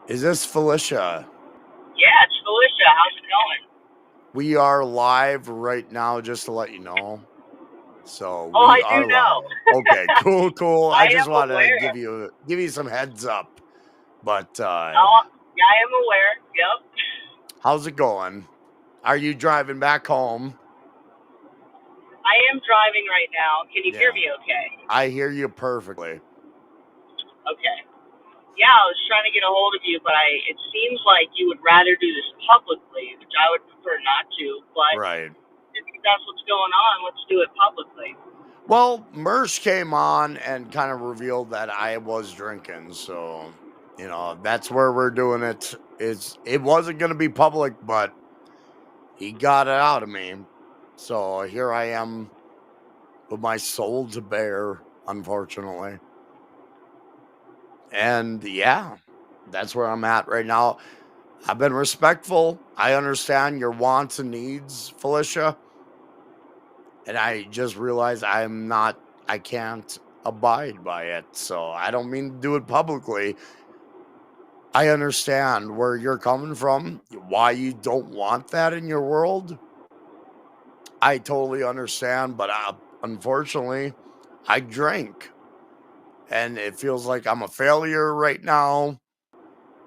Is this Felicia? Yeah, it's Felicia. How's it going? We are live right now, just to let you know. So Oh, we I do are know. live. Okay, cool. I I just am wanted to aware. give you some heads up. But Yeah, I am aware. Yep. how's it going? Are you driving back home? I am driving right now. Can you hear Yeah, me okay? I hear you perfectly. Okay. Yeah, I was trying to get a hold of you, but it seems like you would rather do this publicly, which I would prefer not to. But Right. if that's what's going on, let's do it publicly. Well, Mersh came on and kind of revealed that I was drinking, so that's where we're doing it. It wasn't going to be public, but he got it out of me. So here I am with my soul to bear, unfortunately. And yeah, that's where I'm at right now. I've been respectful. I understand your wants and needs, Felicia. And I just realized I can't abide by it. So I don't mean to do it publicly. I understand where you're coming from, why you don't want that in your world. I totally understand, but unfortunately, I drank and it feels like I'm a failure right now.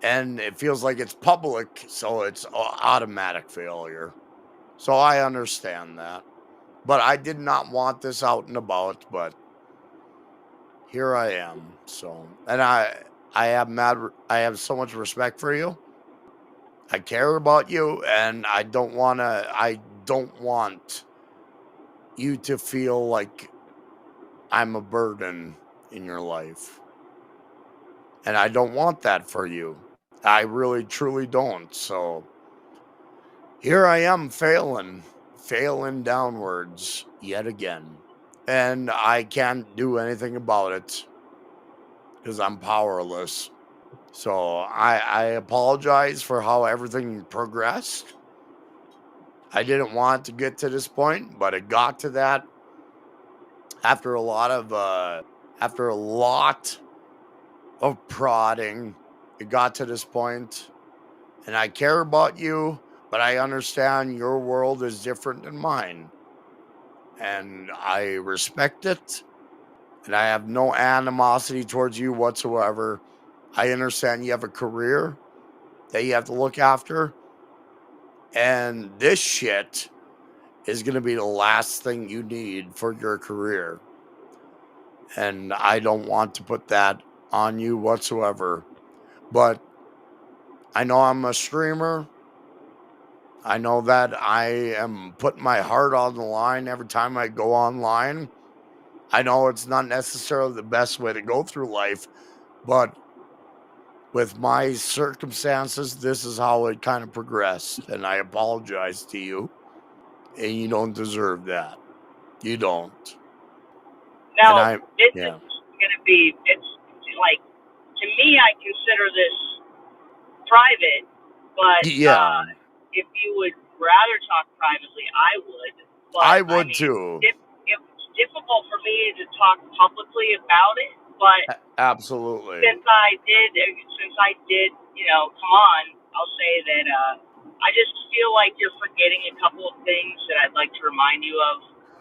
And it feels like it's public, so it's automatic failure. So I understand that. But I did not want this out and about, but here I am. So, and I have so much respect for you. I care about you and I don't want you to feel like I'm a burden in your life. And I don't want that for you. I really truly don't. So here I am failing downwards yet again. And I can't do anything about it because I'm powerless. So I apologize for how everything progressed. I didn't want to get to this point, but it got to that after after a lot of prodding. It got to this point, and I care about you, but I understand your world is different than mine, and I respect it, and I have no animosity towards you whatsoever. I understand you have a career that you have to look after, and this shit is going to be the last thing you need for your career. And I don't want to put that on you whatsoever. But I know I'm a streamer. I know that I am putting my heart on the line every time I go online. I know it's not necessarily the best way to go through life, but with my circumstances, this is how it kind of progressed. And I apologize to you. And you don't deserve that. You don't. And Now, I, this is yeah. going to be, it's like, to me, I consider this private, but Yeah. if you would rather talk privately, I would. But I I would mean, too. it's difficult for me to talk publicly about it. But Absolutely. since I did, come on, I'll say that I just feel like you're forgetting a couple of things that I'd like to remind you of,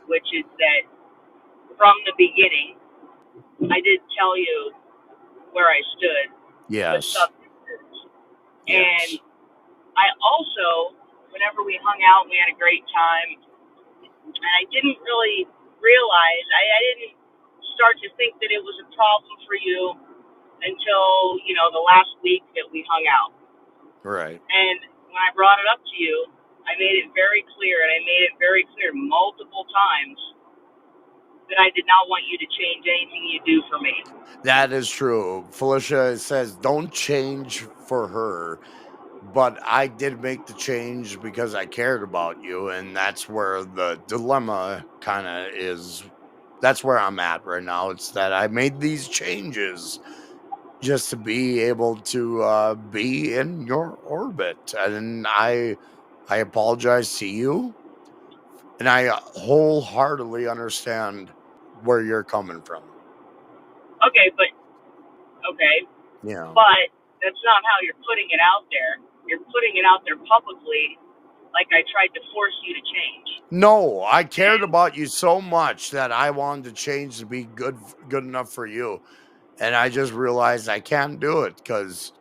which is that from the beginning, I did tell you where I stood with Yes. substances, and Yes. I also, whenever we hung out, we had a great time, and I didn't really realize, I didn't start to think that it was a problem for you until, the last week that we hung out. Right. And when I brought it up to you, I made it very clear, and I made it very clear multiple times that I did not want you to change anything you do for me. That is true. Felicia says don't change for her, but I did make the change because I cared about you, and that's where the dilemma kind of is. That's where I'm at right now. It's that I made these changes just to be able to be in your orbit, and I apologize to you, and I wholeheartedly understand where you're coming from. Okay, but okay, You know, but That's not how you're putting it out there. You're putting it out there publicly, like I tried to force you to change. No, I cared And about you so much that I wanted to change to be good enough for you. And I just realized I can't do it because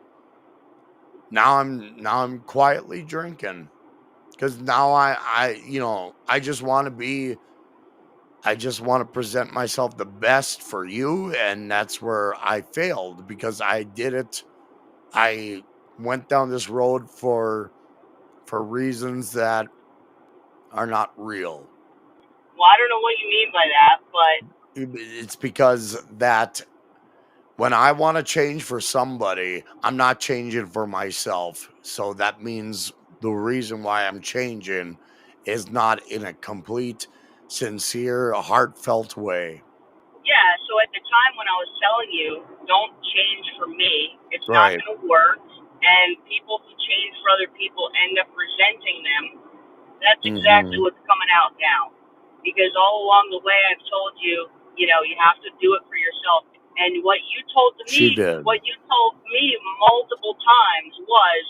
now I'm quietly drinking. Because now I just want to be I just want to present myself the best for you, and that's where I failed because I did it. I went down this road for reasons that are not real. well, I don't know what you mean by that, but It's because that when I want to change for somebody, I'm not changing for myself. So that means the reason why I'm changing is not in a complete, sincere, heartfelt way. yeah. So at the time when I was telling you, don't change for me, it's not Right. going to work, and people who change for other people end up resenting them. That's exactly Hmm. what's coming out now. Because all along the way, I've told you, you know, you have to do it for yourself. And She did. what you told me multiple times was,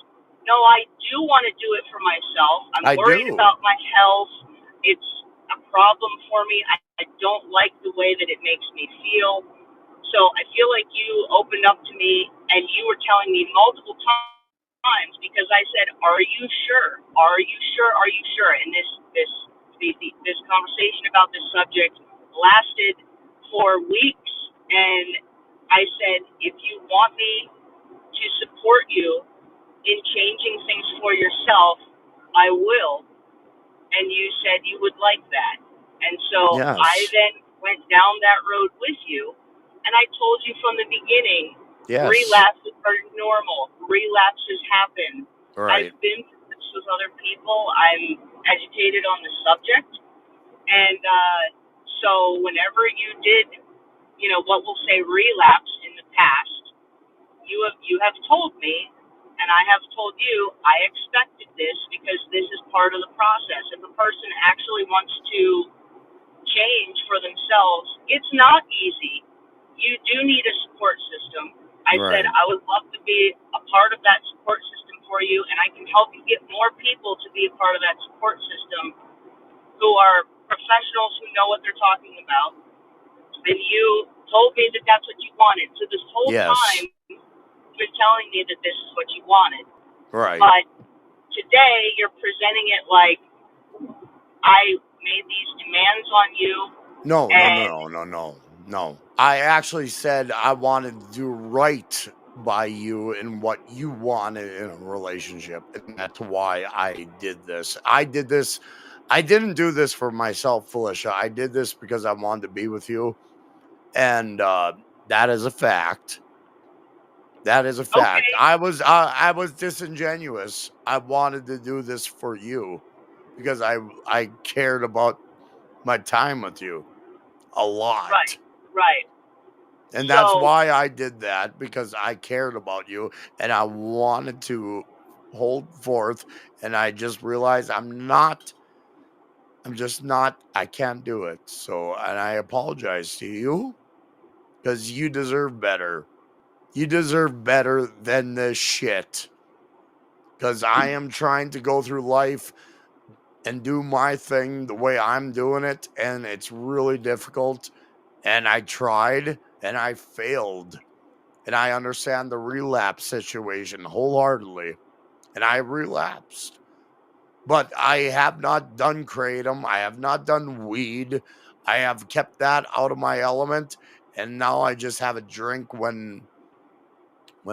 no, I do want to do it for myself. I'm I worried do. about my health. It's a problem for me. I don't like the way that it makes me feel. So I feel like you opened up to me and you were telling me multiple times because I said, "Are you sure? Are you sure? Are you sure?" And this conversation about this subject lasted for weeks, and I said, "If you want me to support you in changing things for yourself, I will." And you said you would like that. And so I Yes. then went down that road with you. And I told you from the beginning, Yes. relapses are normal. Relapses happen. I've Right. been through this with other people. I'm educated on the subject. And so whenever you did, you know, what we'll say relapse in the past, you have told me, and I have told you, I expected this because this is part of the process. If a person actually wants to change for themselves, it's not easy. You do need a support system. I said Right. I would love to be a part of that support system for you, and I can help you get more people to be a part of that support system who are professionals who know what they're talking about. And you told me that that's what you wanted. So this whole Yes. time, you're telling me that this is what you wanted. Right. But today, you're presenting it like I made these demands on you, No, no, no, and no, no, no, no. I actually said I wanted to do right by you and what you wanted in a relationship. And that's why I did this. I did this. I didn't do this for myself, Felicia. I did this because I wanted to be with you. And that is a fact. That is a fact. okay, I was disingenuous. I wanted to do this for you because I cared about my time with you a lot. right, right. And that's So, why I did that because I cared about you and I wanted to hold forth and I just realized I'm just not I can't do it. So and I apologize to you cuz you deserve better. You deserve better than this shit cuz I am trying to go through life and do my thing the way I'm doing it and it's really difficult and I tried and I failed. And I understand the relapse situation wholeheartedly. And I relapsed. But I have not done kratom. I have not done weed. I have kept that out of my element. And now I just have a drink when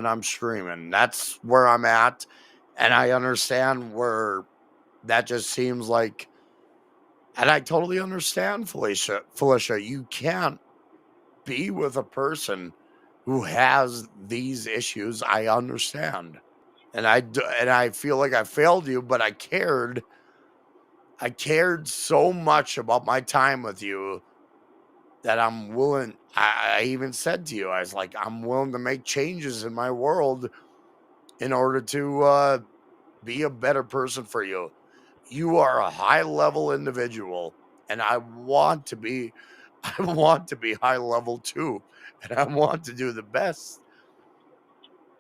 I'm streaming. That's where I'm at. And I understand where that just seems like and I totally understand, Felicia. Felicia, you can't be with a person who has these issues. I understand. And I feel like I failed you, but I cared. I cared so much about my time with you that I'm willing. I even said to you, I was like, I'm willing to make changes in my world in order to be a better person for you. You are a high level individual, and I want to be. I want to be high level too, and I want to do the best.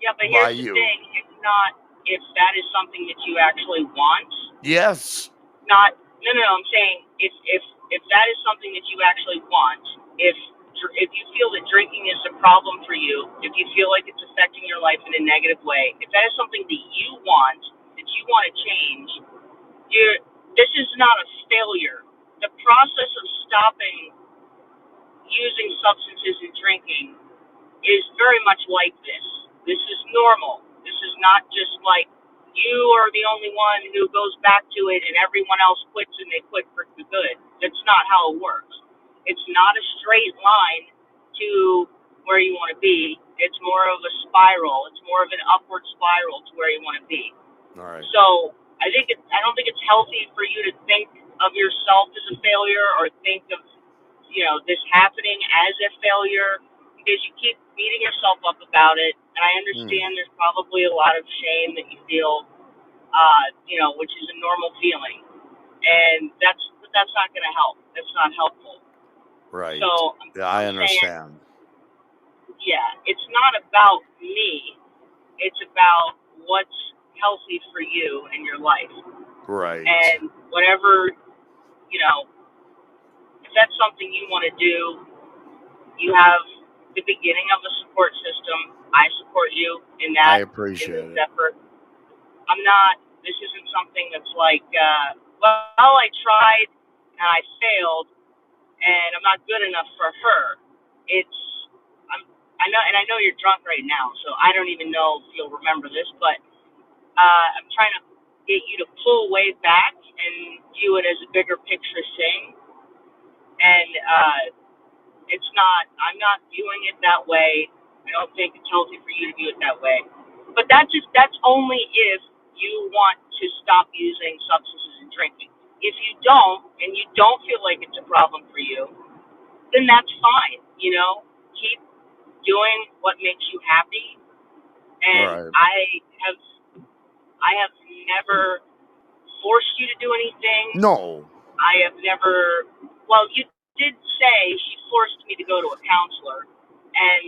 Yeah, but by here's the you. thing: it's not if that is something that you actually want. Yes. Not no, no, no. I'm saying if that is something that you actually want, if if you feel that drinking is a problem for you, if you feel like it's affecting your life in a negative way, if that is something that you want to change, you're this is not a failure. The process of stopping using substances and drinking is very much like this. This is normal. This is not just like you are the only one who goes back to it and everyone else quits and they quit for good. That's not how it works. It's not a straight line to where you want to be. It's more of a spiral. It's more of an upward spiral to where you want to be. All right. So I don't think it's healthy for you to think of yourself as a failure or think of this happening as a failure because you keep beating yourself up about it. And I Hmm. understand there's probably a lot of shame that you feel, which is a normal feeling, and that's not going to help. That's not helpful. Right. So Yeah, I I'm saying, understand. yeah, it's not about me. It's about what's healthy for you in your life. Right. And whatever, you know, if that's something you want to do, you have the beginning of a support system. I support you I in this appreciate it. effort. I'm not. This isn't something that's like, well, I tried and I failed, and I'm not good enough for her. It's I'm. I know you're drunk right now, so I don't even know if you'll remember this, but I'm trying to get you to pull way back and view it as a bigger picture thing. And it's not. I'm not viewing it that way. I don't think it's healthy for you to view it that way. But that's only if you want to stop using substances and drinking. If you don't, and you don't feel like it's a problem for you, then that's fine. Keep doing what makes you happy. And Right. I have never forced you to do anything. No, I have never. Well, you did say she forced me to go to a counselor, and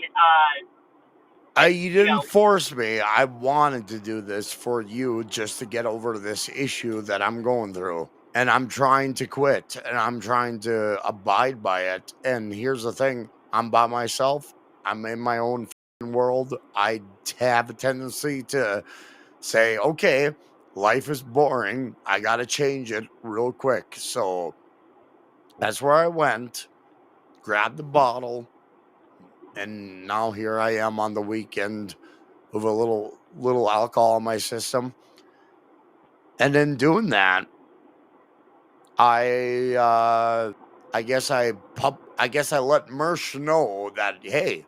but you didn't force me. I wanted to do this for you just to get over this issue that I'm going through. And I'm trying to quit and I'm trying to abide by it. And here's the thing, I'm by myself. I'm in my own world. I have a tendency to say, okay, life is boring. I got to change it real quick. So that's where I went, grabbed the bottle, and now here I am on the weekend with a little alcohol in my system. And in doing that, I I guess I let Mersh know that hey,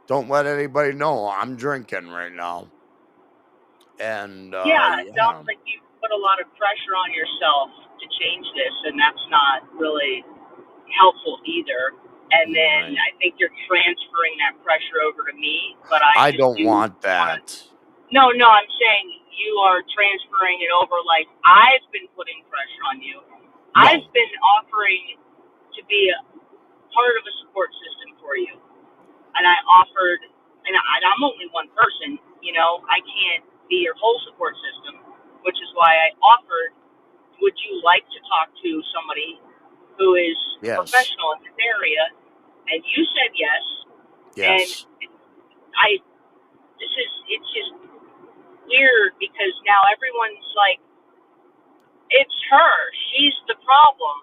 don't let anybody know I'm drinking right now. And yeah, it sounds yeah, like you put a lot of pressure on yourself to change this, and that's not really helpful either. And then right. I think you're transferring that pressure over to me, but I I just don't do want want to. that. No, no, I'm saying you are transferring it over like I've been putting pressure on you. I've No. been offering to be a part of a support system for you, and I offered, and I'm only one person, I can't be your whole support system, which is why I offered, would you like to talk to somebody who is a Yes. professional in this area? And you said yes, and Yes. I, it's just weird because now everyone's like, it's her, she's the problem,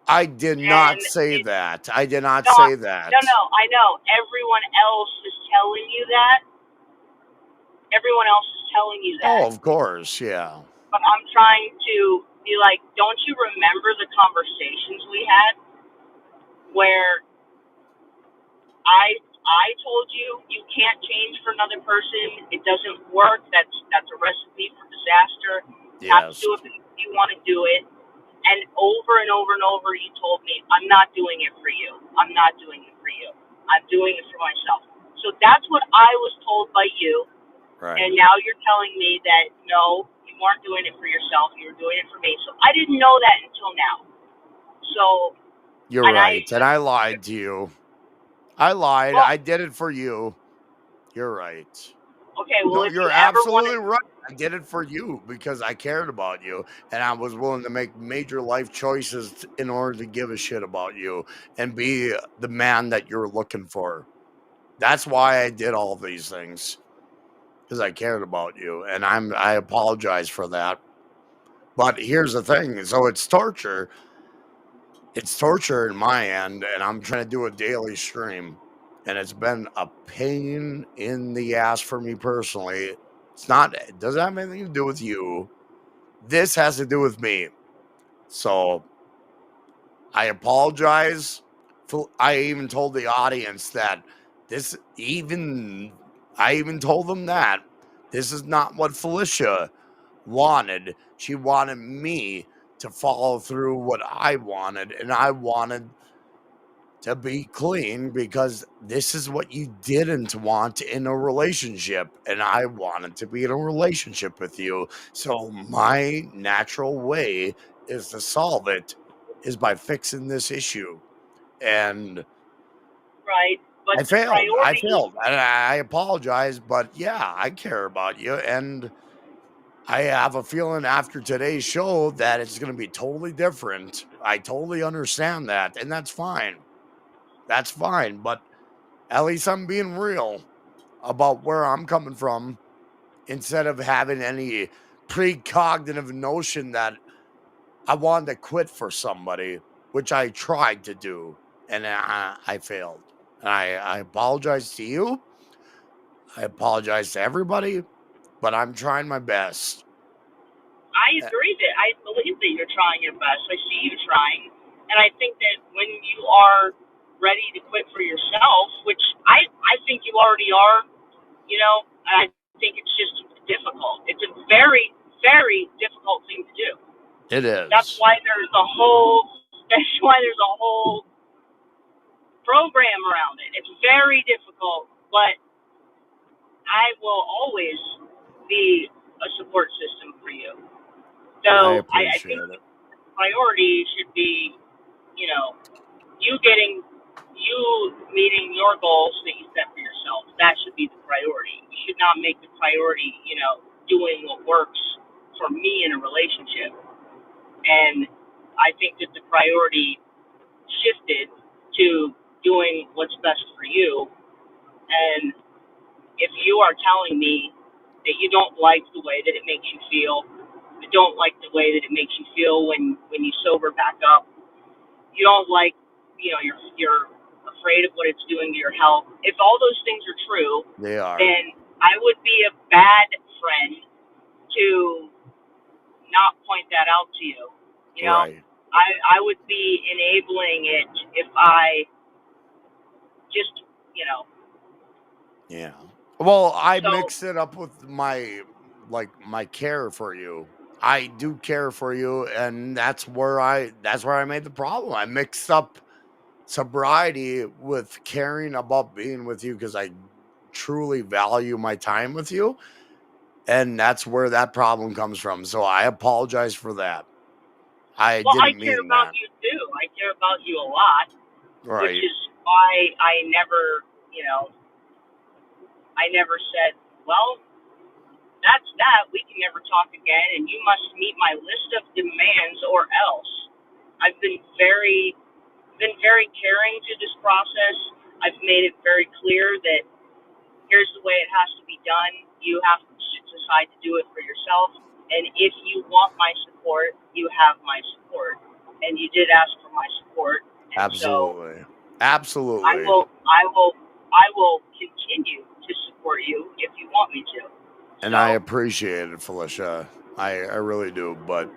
I did and not say it's that. I did not not, say no, that. no, I know, everyone else is telling you that, everyone else is telling you Oh, that. of course, yeah. But I'm trying to be like, don't you remember the conversations we had where I told you you can't change for another person. It doesn't work. That's a recipe for disaster. You have to Yes. do it because you want to do it. And over and over, you told me, I'm not doing it for you. I'm not doing it for you. I'm doing it for myself. So that's what I was told by you. And Right. now you're telling me that no, you weren't doing it for yourself. You were doing it for me. So I didn't know that until now. So, You're and I, right. And I lied to you. I lied. well, I did it for you. You're right. Okay, well, No, if you you're ever want to, absolutely right. I did it for you because I cared about you and I was willing to make major life choices in order to give a shit about you and be the man that you're looking for. That's why I did all these things because I cared about you and I apologize for that. But here's the thing, so it's torture. It's torture in my end and I'm trying to do a daily stream and it's been a pain in the ass for me personally. It doesn't have anything to do with you. This has to do with me. So I apologize. I even told the audience that this even I even told them that this is not what Felicia wanted. She wanted me to follow through what I wanted, and I wanted to be clean because this is what you didn't want in a relationship. And I wanted to be in a relationship with you. So my natural way is to solve it is by fixing this issue. And right? But I the failed. I priority, failed. And I apologize, but yeah, I care about you. And I have a feeling after today's show that it's going to be totally different. I totally understand that. And that's fine. That's fine. But at least I'm being real about where I'm coming from instead of having any precognitive notion that I wanted to quit for somebody, which I tried to do and I failed. And I apologize to you. I apologize to everybody, but I'm trying my best. I Uh, agree that I believe that you're trying your best. I see you trying, and I think that when you are ready to quit for yourself, which I think you already are, and I think it's just difficult. It's a very very difficult thing to do. It That's is. why there's a whole that's why there's a whole program around it. It's very difficult, but I will always be a support system for you. And I So I think appreciate the it. priority should be, you know, you meeting your goals that you set for yourself. That should be the priority. You should not make the priority, doing what works for me in a relationship. And I think that the priority shifted to doing what's best for you. And if you are telling me that you don't like the way that it makes you feel, you don't like the way that it makes you feel when you sober back up, you don't like, you're afraid of what it's doing to your health. If all those things are true, They are. then I would be a bad friend to not point that out to you. You know, Right. I would be enabling it if I just, you know, Yeah. Well, I so, mix it up with my care for you. I do care for you, and that's where I made the problem. I mixed up sobriety with caring about being with you because I truly value my time with you. And that's where that problem comes from. So I apologize for that. I well, I didn't care mean about that. you too. I care about you a lot, which Right. is why I never said, well, that's that. We can never talk again, and you must meet my list of demands or else. I've been very caring through this process. I've made it very clear that here's the way it has to be done. You have to decide to do it for yourself. And if you want my support, you have my support. And you did ask for my support. And so Absolutely. I Absolutely. will I will I will continue to support you if you want me to. And I So appreciate it, Felicia. I really do. But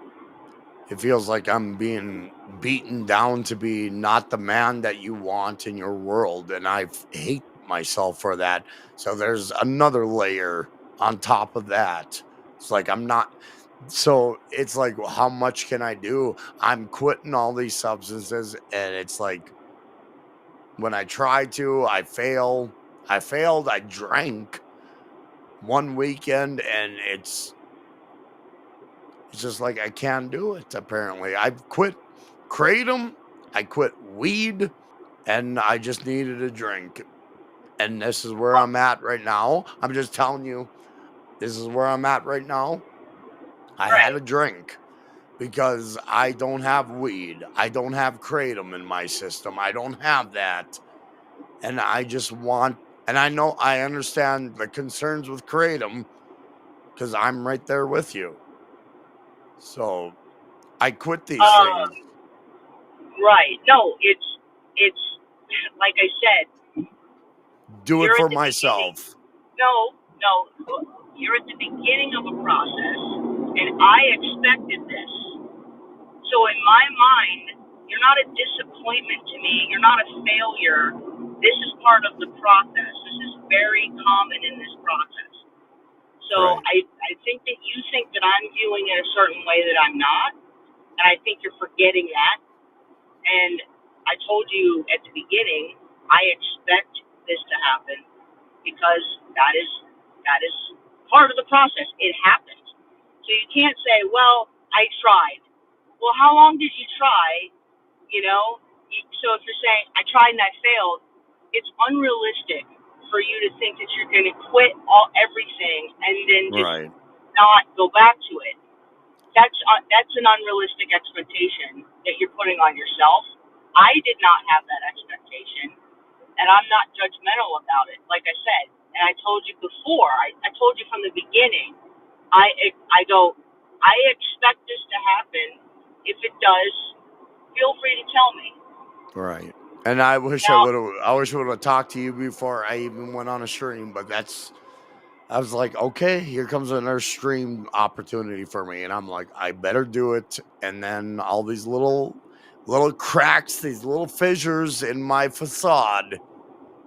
it feels like I'm being beaten down to be not the man that you want in your world, and hate myself for that. So there's another layer on top of that. It's like I'm not. So it's like, well, how much can I do? I'm quitting all these substances, and it's like when I try to, I fail. I failed. I drank one weekend, and it's just like I can't do it, apparently. I've quit kratom, I quit weed, and I just needed a drink. And this is where I'm at right now. I'm just telling you, this is where I'm at right now. I had Right. a drink because I don't have weed. I don't have kratom in my system. I don't have that. And I just want, and I know I understand the concerns with kratom because I'm right there with you. So I quit these Uh, things. right. No, it's like I said, Do it you're at for the beginning. myself. No, no, you're at the beginning of a process, and I expected this. So in my mind, you're not a disappointment to me. You're not a failure. This is part of the process. This is very common in this process. So Right. I think that you think that I'm viewing it a certain way that I'm not, and I think you're forgetting that. And I told you at the beginning, I expect this to happen because that is part of the process. It happens. So you can't say, "Well, I tried." Well, how long did you try? You know. So if you're saying I tried and I failed, it's unrealistic for you to think that you're going to quit all everything and then just Right. not go back to it. That's an unrealistic expectation that you're putting on yourself. I did not have that expectation, and I'm not judgmental about it. Like I said, and I told you before, I told you from the beginning. I go, I expect this to happen. If it does, feel free to tell me. Right. And I wish I Now, would have I wish I would have talked to you before I even went on a stream, but that's I was like, okay, here comes another stream opportunity for me. And I'm like, I better do it. And then all these little cracks, these little fissures in my facade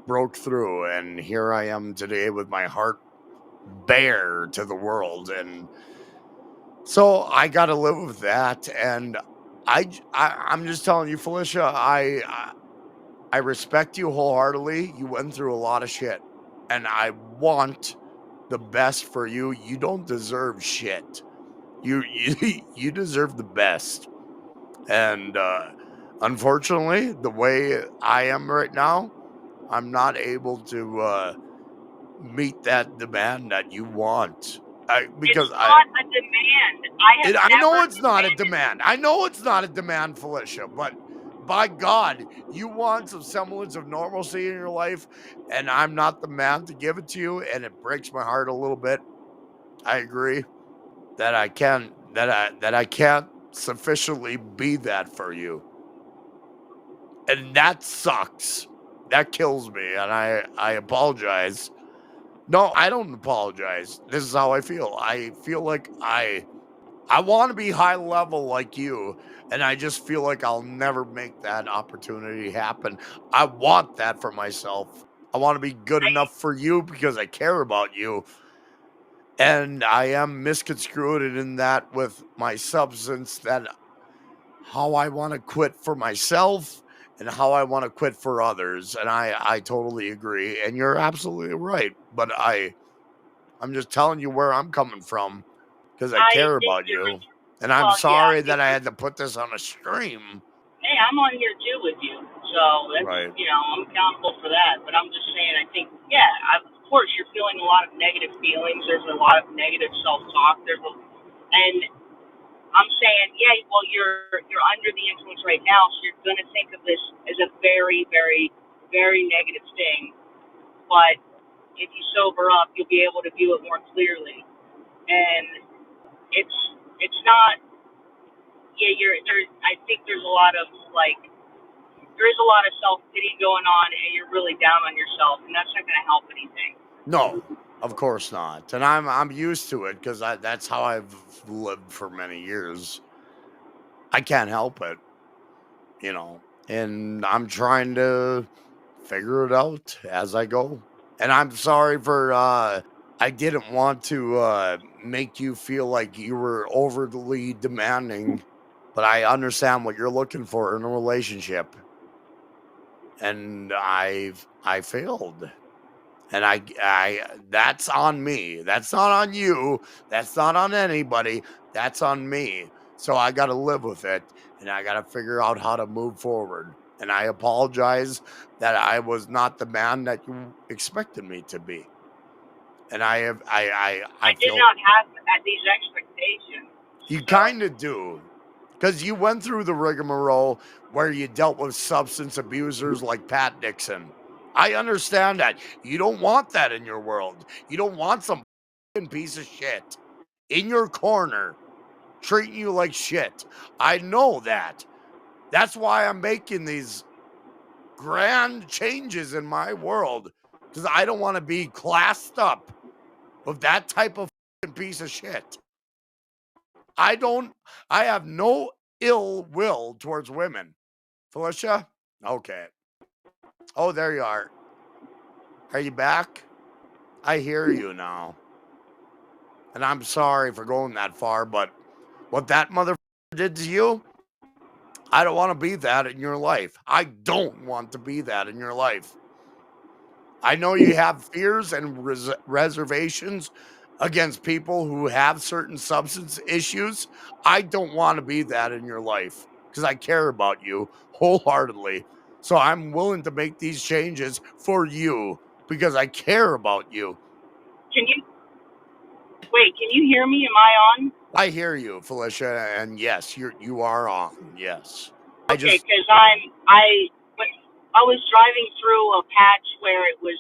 broke through. And here I am today with my heart bare to the world. And so I gotta live with that. And I'm just telling you, Felicia, I respect you wholeheartedly. You went through a lot of shit, and I want the best for you. You don't deserve shit. You deserve the best. And unfortunately, the way I am right now, I'm not able to meet that demand that you want. it's Because not a demand. I have I never know it's not a demanded. demand. I know it's not a demand, Felicia, but by God, you want some semblance of normalcy in your life, and I'm not the man to give it to you, and it breaks my heart a little bit. I agree that I can't sufficiently be that for you. And that sucks. That kills me, and I apologize. No, I don't apologize. This is how I feel. I feel like I want to be high level like you, and I just feel like I'll never make that opportunity happen. I want that for myself. I want to be good I enough for you because I care about you. And I am misconstrued in that with my substance that how I want to quit for myself and how I want to quit for others. And I totally agree. And you're absolutely right. But I'm just telling you where I'm coming from because I I care think about you're you. And I'm well. Yeah, sorry that I had to put this on a stream. hey, I'm on here too with you, so that's Right. I'm accountable for that. But I'm just saying, I think yeah, of course you're feeling a lot of negative feelings. There's a lot of negative self-talk. And I'm saying, yeah, well you're under the influence right now, so you're gonna think of this as a very, very, very negative thing. But if you sober up, you'll be able to view it more clearly. And it's it's not yeah, you're there. I think there's a lot of like there is a lot of self pity going on, and you're really down on yourself, and that's not going to help anything. No, of course not. And I'm used to it because that's how I've lived for many years. I can't help it, you know. And I'm trying to figure it out as I go. And I'm sorry for I didn't want to make you feel like you were overly demanding, but I understand what you're looking for in a relationship. And I failed. And I that's on me. That's not on you. That's not on anybody. That's on me. So I got to live with it and I got to figure out how to move forward. and I apologize that I was not the man that you expected me to be. And I I did feel not have these expectations. you So, kind of do, because you went through the rigmarole where you dealt with substance abusers like Pat Dixon. I understand that. You don't want that in your world. You don't want some piece of shit in your corner treating you like shit. I know that. That's why I'm making these grand changes in my world, because I don't want to be classed up with that type of piece of shit. I don't, I have no ill will towards women. Felicia? Okay. Oh, there you are. Are you back? I hear you now. And I'm sorry for going that far, but what that mother did to you, I don't want to be that in your life. I don't want to be that in your life. I know you have fears and reservations against people who have certain substance issues. I don't want to be that in your life because I care about you wholeheartedly. So I'm willing to make these changes for you because I care about you. can you wait? Can you hear me? Am I on? I hear you, Felicia, and yes, you are on. Yes. I Okay, just because I was driving through a patch where it was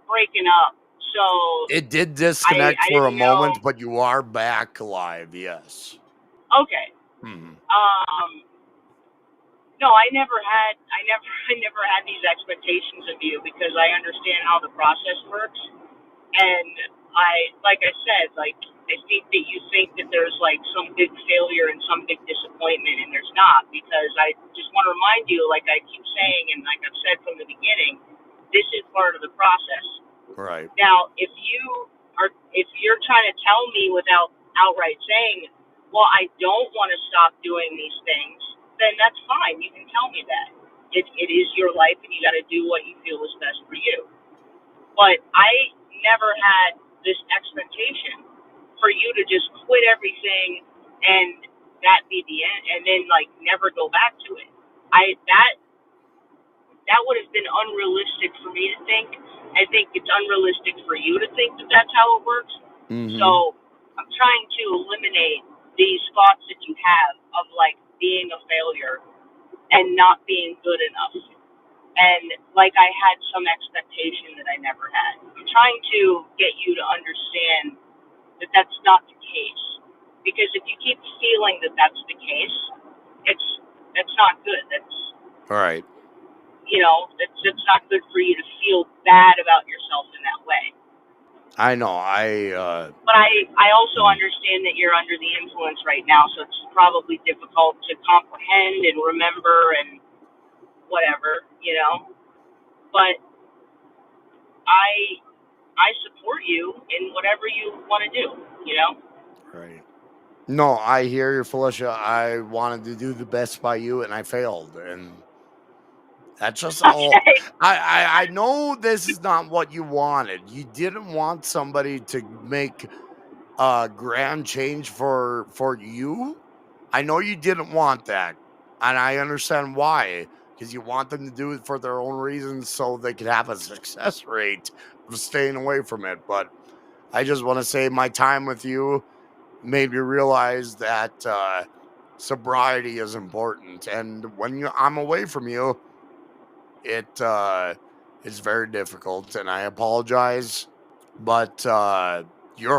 breaking up, so it did disconnect I for a didn't know. moment, but you are back live. Yes. Okay. Mhm. Um. No, I never had these expectations of you because I understand how the process works. And like I said, like, I think that you think that there's like some big failure and some big disappointment, and there's not, because I just want to remind you, like I keep saying, and like I've said from the beginning, this is part of the process. Right. Now, if you're trying to tell me without outright saying, well, I don't want to stop doing these things, then that's fine. You can tell me that. It is your life, and you got to do what you feel is best for you. But I never had this expectation for you to just quit everything and that be the end, and then like never go back to it. I that would have been unrealistic for me to think. I think it's unrealistic for you to think that that's how it works. Mhm. So I'm trying to eliminate these thoughts that you have of like being a failure and not being good enough. And like I had some expectation that I never had. I'm trying to get you to understand that that's not the case. Because if you keep feeling that that's the case, it's that's not good. That's All right. it's not good for you to feel bad about yourself in that way. I know. But I also Mm. understand that you're under the influence right now, so it's probably difficult to comprehend and remember and whatever. But I I support you in whatever you want to do. Right. No, I hear you, Felicia. I wanted to do the best by you and I failed. And that's just all. Okay. I know this is not what you wanted. You didn't want somebody to make a grand change for you. I know you didn't want that. And I understand why. Because you want them to do it for their own reasons so they could have a success rate of staying away from it. But I just want to say my time with you made me realize that sobriety is important. And when I'm away from you, it it's very difficult. And I apologize, but you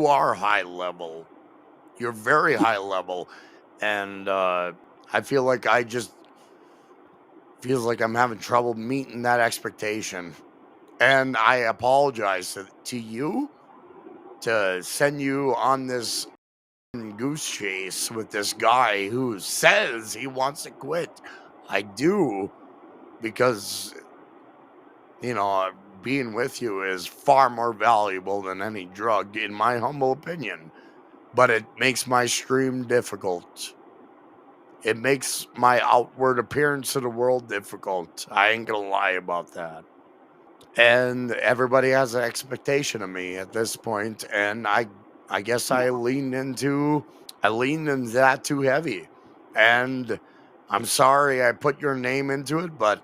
are high level. You're very high level, and I feel like I just feels like I'm having trouble meeting that expectation. And I apologize to you to send you on this goose chase with this guy who says he wants to quit. I do because you know being with you is far more valuable than any drug, in my humble opinion. But it makes my stream difficult. It makes my outward appearance to the world difficult. I ain't gonna lie about that. And everybody has an expectation of me at this point, and I guess I leaned into that too heavy. And I'm sorry I put your name into it, but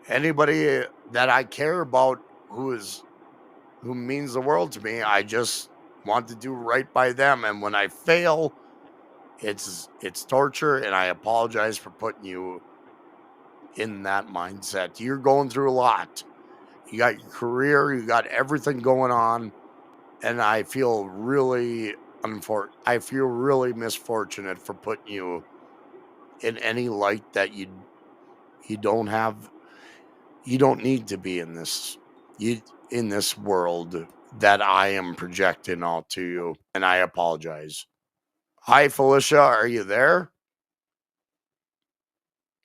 anybody that I care about who means the world to me, I just want to do right by them. And when I fail, it's torture, and I apologize for putting you in that mindset. You're going through a lot. You got your career, you got everything going on, and I feel really I feel really misfortunate for putting you in any light that you don't have you don't need to be in you in this world that I am projecting all to you, and I apologize. Hi Felicia, are you there?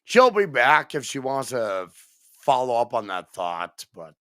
She'll be back if she wants to follow up on that thought, but